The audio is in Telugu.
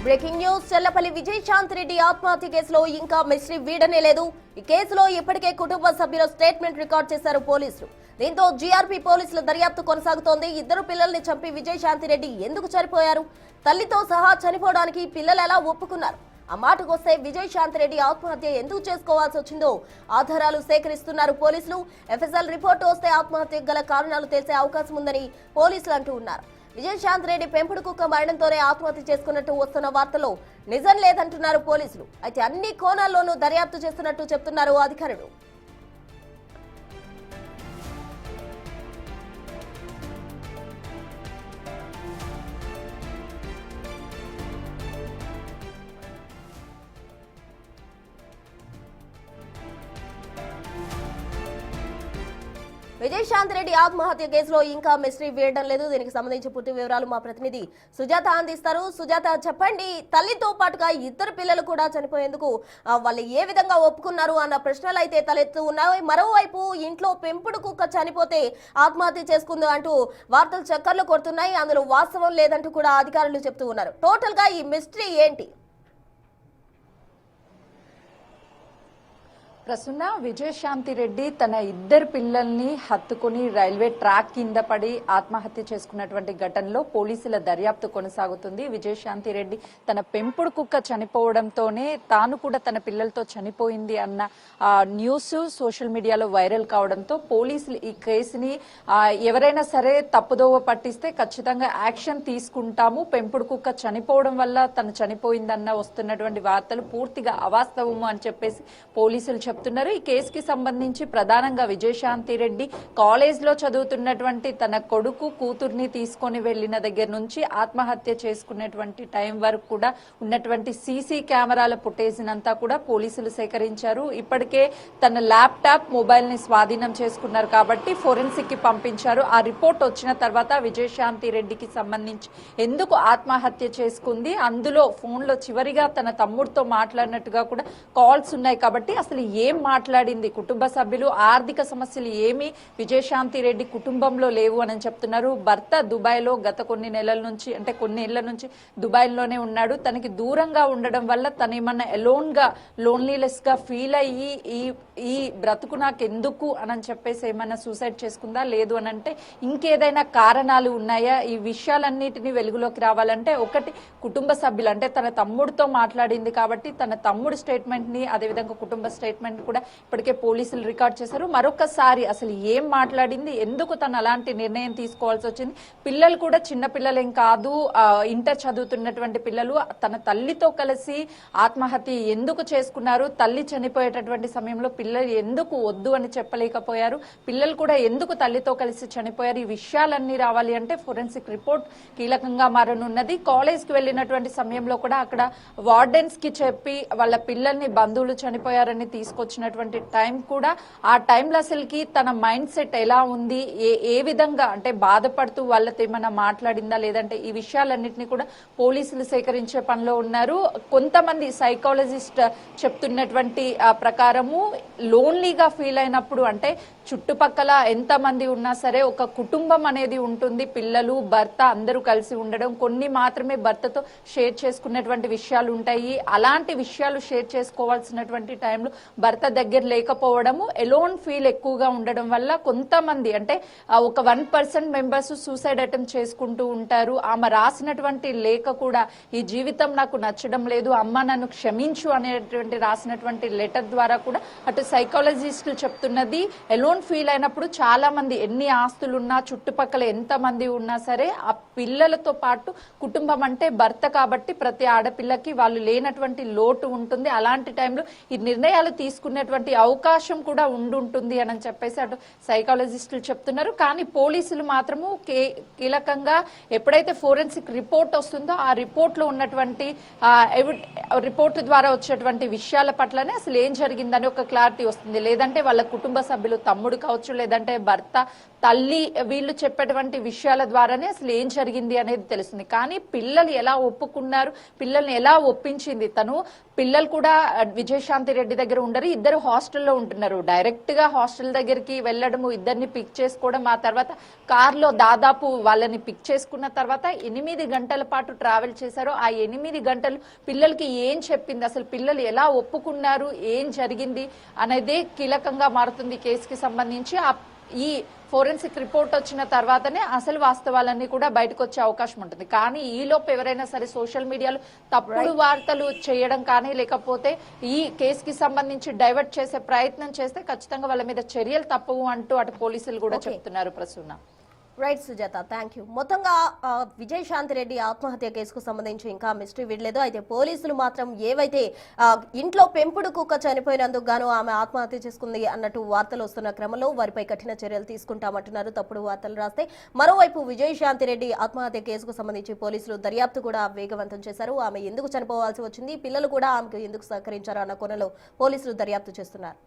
బ్రేకింగ్ న్యూస్ చెల్లపల్లి విజయశాంతి రెడ్డి ఆత్మహత్య కేసులో ఇంకా మిస్టరీ వీడనే లేదు. ఈ కేసులో ఇప్పటికే కుటుంబ సభ్యుల స్టేట్మెంట్ రికార్డ్ చేశారు పోలీసులు. దీంతో జీఆర్పీ పోలీసుల దర్యాప్తు కొనసాగుతోంది. ఇద్దరు పిల్లల్ని చంపి విజయశాంతి రెడ్డి ఎందుకు చనిపోయారు, తల్లితో సహా చనిపోవడానికి పిల్లలు ఎలా ఒప్పుకున్నారు, ఆ మాటకొస్తే విజయశాంతి రెడ్డి ఆత్మహత్య ఎందుకు చేసుకోవాల్సి వచ్చిందో ఆధారాలు సేకరిస్తున్నారు పోలీసులు. ఎఫ్ఎస్ఎల్ రిపోర్టు వస్తే ఆత్మహత్య గల కారణాలు తెలిసే అవకాశం ఉందని పోలీసులు అంటూ ఉన్నారు. విజయశాంతి రెడ్డి పెంపుడు కుక్క మరణంతోనే ఆత్మహత్య చేసుకున్నట్టు వస్తున్న వార్తలో నిజం లేదంటున్నారు పోలీసులు. అయితే అన్ని కోణాల్లోనూ దర్యాప్తు చేస్తున్నట్టు చెప్తున్నారు అధికారులు. విజయశాంతి రెడ్డి ఆత్మహత్య కేసులో ఇంకా మిస్టరీ వీడడం లేదు. దీనికి సంబంధించి పూర్తి వివరాలు మా ప్రతినిధి సుజాత అందిస్తారు. సుజాత, చెప్పండి, తల్లితో పాటుగా ఇద్దరు పిల్లలు కూడా చనిపోయేందుకు వాళ్ళు ఏ విధంగా ఒప్పుకున్నారు అన్న ప్రశ్నలు అయితే తలెత్తు ఉన్నాయి. మరోవైపు ఇంట్లో పెంపుడు కుక్క చనిపోతే ఆత్మహత్య చేసుకుంది అంటూ వార్తలు చక్కర్లు కొడుతున్నాయి. అందులో వాస్తవం లేదంటూ కూడా అధికారులు చెప్తూ ఉన్నారు. టోటల్ గా ఈ మిస్టరీ ఏంటి? ప్రసన్న, విజయశాంతి రెడ్డి తన ఇద్దరు పిల్లల్ని హత్తుకుని రైల్వే ట్రాక్ కింద పడి ఆత్మహత్య చేసుకున్నటువంటి ఘటనలో పోలీసుల దర్యాప్తు కొనసాగుతుంది. విజయశాంతి రెడ్డి తన పెంపుడు కుక్క చనిపోవడంతోనే తాను కూడా తన పిల్లలతో చనిపోయింది అన్న న్యూస్ సోషల్ మీడియాలో వైరల్ కావడంతో పోలీసులు ఈ కేసుని ఎవరైనా సరే తప్పుదోవ పట్టిస్తే ఖచ్చితంగా యాక్షన్ తీసుకుంటాము, పెంపుడు కుక్క చనిపోవడం వల్ల తను చనిపోయిందన్న వస్తున్నటువంటి వార్తలు పూర్తిగా అవాస్తవము అని చెప్పేసి పోలీసులు చెప్తున్నారు. ఈ కేసుకి సంబంధించి ప్రధానంగా విజయశాంతి రెడ్డి కాలేజ్ లో చదువుతున్నటువంటి తన కొడుకు కూతుర్ని తీసుకొని వెళ్లిన దగ్గర నుంచి ఆత్మహత్య చేసుకునేటువంటి టైం వరకు కూడా ఉన్నటువంటి సీసీ కెమెరాల ఫుటేజ్ అంతా కూడా పోలీసులు సేకరించారు. ఇప్పటికే తన ల్యాప్టాప్, మొబైల్ ని స్వాధీనం చేసుకున్నారు కాబట్టి ఫోరెన్సిక్ కి పంపించారు. ఆ రిపోర్ట్ వచ్చిన తర్వాత విజయశాంతి రెడ్డికి సంబంధించి ఎందుకు ఆత్మహత్య చేసుకుంది, అందులో ఫోన్ లో చివరిగా తన తమ్ముడితో మాట్లాడినట్టుగా కూడా కాల్స్ ఉన్నాయి కాబట్టి అసలు ఏం మాట్లాడింది, కుటుంబ సభ్యులు ఆర్థిక సమస్యలు ఏమి విజయశాంతి రెడ్డి కుటుంబంలో లేవు అని చెప్తున్నారు. భర్త దుబాయ్ లో గత కొన్ని నెలల నుంచి కొన్ని ఏళ్ల నుంచి దుబాయ్ లోనే ఉన్నాడు. తనకి దూరంగా ఉండడం వల్ల తను ఏమన్నా ఎలోన్ గా లోన్లీలెస్ గా ఫీల్ అయ్యి ఈ బ్రతుకు నాకు ఎందుకు అని చెప్పేసి ఏమన్నా సూసైడ్ చేసుకుందా, లేదు అని అంటే ఇంకేదైనా కారణాలు ఉన్నాయా, ఈ విషయాలన్నిటినీ వెలుగులోకి రావాలంటే ఒకటి కుటుంబ సభ్యులు అంటే తన తమ్ముడితో మాట్లాడింది కాబట్టి తన తమ్ముడు స్టేట్మెంట్ ని అదేవిధంగా కుటుంబ స్టేట్మెంట్ కూడా ఇప్పటికే పోలీసులు రికార్డ్ చేశారు. మరొకసారి అసలు ఏం మాట్లాడింది, ఎందుకు తను అలాంటి నిర్ణయం తీసుకోవాల్సి వచ్చింది, పిల్లలు కూడా చిన్న పిల్లలేం కాదు, ఇంటర్ చదువుతున్నటువంటి పిల్లలు, తన తల్లితో కలిసి ఆత్మహత్య ఎందుకు చేసుకున్నారు, తల్లి చనిపోయేటటువంటి సమయంలో పిల్లలు ఎందుకు వద్దు అని చెప్పలేకపోయారు, పిల్లలు కూడా ఎందుకు తల్లితో కలిసి చనిపోయారు, ఈ విషయాలన్నీ రావాలి అంటే ఫోరెన్సిక్ రిపోర్ట్ కీలకంగా మారనున్నది. కాలేజ్ కి వెళ్ళినటువంటి సమయంలో కూడా అక్కడ వార్డెన్స్ కి చెప్పి వాళ్ళ పిల్లల్ని బంధువులు చనిపోయారని తీసుకొచ్చినటువంటి టైం కూడా ఆ టైంలో అసలుకి తన మైండ్ సెట్ ఎలా ఉంది, ఏ విధంగా అంటే బాధపడుతూ వాళ్ళతో ఏమైనా మాట్లాడిందా లేదంటే ఈ విషయాలన్నింటినీ కూడా పోలీసులు సేకరించే పనిలో ఉన్నారు. కొంతమంది సైకాలజిస్ట్ చెప్తున్నటువంటి ప్రకారము లోన్లీగా ఫీల్ అయినప్పుడు అంటే చుట్టుపక్కల ఎంతమంది ఉన్నా సరే ఒక కుటుంబం అనేది ఉంటుంది, పిల్లలు భర్త అందరూ కలిసి ఉండడం, కొన్ని మాత్రమే భర్తతో షేర్ చేసుకున్నటువంటి విషయాలు ఉంటాయి. అలాంటి విషయాలు షేర్ చేసుకోవాల్సినటువంటి టైంలో భర్త దగ్గర లేకపోవడము, ఎలోన్ ఫీల్ ఎక్కువగా ఉండడం వల్ల కొంతమంది అంటే ఒక 1% మెంబర్స్ సూసైడ్ అటెంప్ట్ చేసుకుంటూ ఉంటారు. ఆమె రాసినటువంటి లేఖ కూడా ఈ జీవితం నాకు నచ్చడం లేదు, అమ్మ నన్ను క్షమించు అనేటువంటి రాసినటువంటి లెటర్ ద్వారా కూడా అటు సైకాలజిస్టులు చెప్తున్నది ఎలోన్ ఫీల్ అయినప్పుడు చాలా మంది ఎన్ని ఆస్తులున్నా చుట్టుపక్కల ఎంత మంది ఉన్నా సరే ఆ పిల్లలతో పాటు కుటుంబం అంటే భర్త కాబట్టి ప్రతి ఆడపిల్లకి వాళ్ళు లేనటువంటి లోటు ఉంటుంది. అలాంటి టైంలో ఈ నిర్ణయాలు తీసుకునేటువంటి అవకాశం కూడా ఉండుంటుంది అని చెప్పేసి అటు సైకాలజిస్టులు చెప్తున్నారు. కానీ పోలీసులు మాత్రము కీలకంగా ఎప్పుడైతే ఫోరెన్సిక్ రిపోర్ట్ వస్తుందో ఆ రిపోర్ట్ లో ఉన్నటువంటి రిపోర్ట్ ద్వారా వచ్చేటువంటి విషయాల పట్లనే అసలు ఏం జరిగిందని ఒక క్లారిటీ ఆత్మహత్య వస్తుంది, లేదంటే వాళ్ళ కుటుంబ సభ్యులు తమ్ముడు కావచ్చు, లేదంటే భర్త, తల్లి, వీళ్ళు చెప్పేటువంటి విషయాల ద్వారానే అసలు ఏం జరిగింది అనేది తెలుస్తుంది. కానీ పిల్లలు ఎలా ఒప్పుకున్నారు, పిల్లల్ని ఎలా ఒప్పించింది తను? పిల్లలు కూడా విజయశాంతి రెడ్డి దగ్గర ఉండరు, ఇద్దరు హాస్టల్లో ఉంటున్నారు. డైరెక్ట్ గా హాస్టల్ దగ్గరికి వెళ్ళడము, ఇద్దరిని పిక్ చేసుకోవడం, ఆ తర్వాత కార్లో దాదాపు వాళ్ళని పిక్ చేసుకున్న తర్వాత 8 గంటల పాటు ట్రావెల్ చేశారు. ఆ 8 గంటలు పిల్లలకి ఏం చెప్పింది, అసలు పిల్లలు ఎలా ఒప్పుకున్నారు, ఏం జరిగింది అనేదే కీలకంగా మారుతుంది కేసుకి సంబంధించి. ఈ ఫోరెన్సిక్ రిపోర్ట్ వచ్చిన తర్వాతనే అసలు వాస్తవాలన్నీ కూడా బయటకు వచ్చే అవకాశం ఉంటుంది. కానీ ఈలోపు ఎవరైనా సరే సోషల్ మీడియాలో తప్పుడు వార్తలు చేయడం కానీ, లేకపోతే ఈ కేసుకి సంబంధించి డైవర్ట్ చేసే ప్రయత్నం చేస్తే ఖచ్చితంగా వాళ్ళ మీద చర్యలు తప్పవు అంటూ అటు పోలీసులు కూడా చెప్తున్నారు. Prasuna. Right Sujatha, thank you. మొత్తంగా విజయశాంతి రెడ్డి ఆత్మహత్య కేసుకు సంబంధించి ఇంకా మిస్టరీ విడలేదు. అయితే పోలీసులు మాత్రం ఏవైతే ఇంట్లో పెంపుడు కుక్క చనిపోయినందుకు గాను ఆమె ఆత్మహత్య చేసుకుంది అన్నట్టు వార్తలు వస్తున్న క్రమంలో వారిపై కఠిన చర్యలు తీసుకుంటామంటున్నారు తప్పుడు వార్తలు రాస్తే. మరోవైపు విజయశాంతి రెడ్డి ఆత్మహత్య కేసుకు సంబంధించి పోలీసులు దర్యాప్తు కూడా వేగవంతం చేశారు. ఆమె ఎందుకు చనిపోవాల్సి వచ్చింది, పిల్లలు కూడా ఆమెకు ఎందుకు సహకరించారు అన్న కోణంలో పోలీసులు దర్యాప్తు చేస్తున్నారు.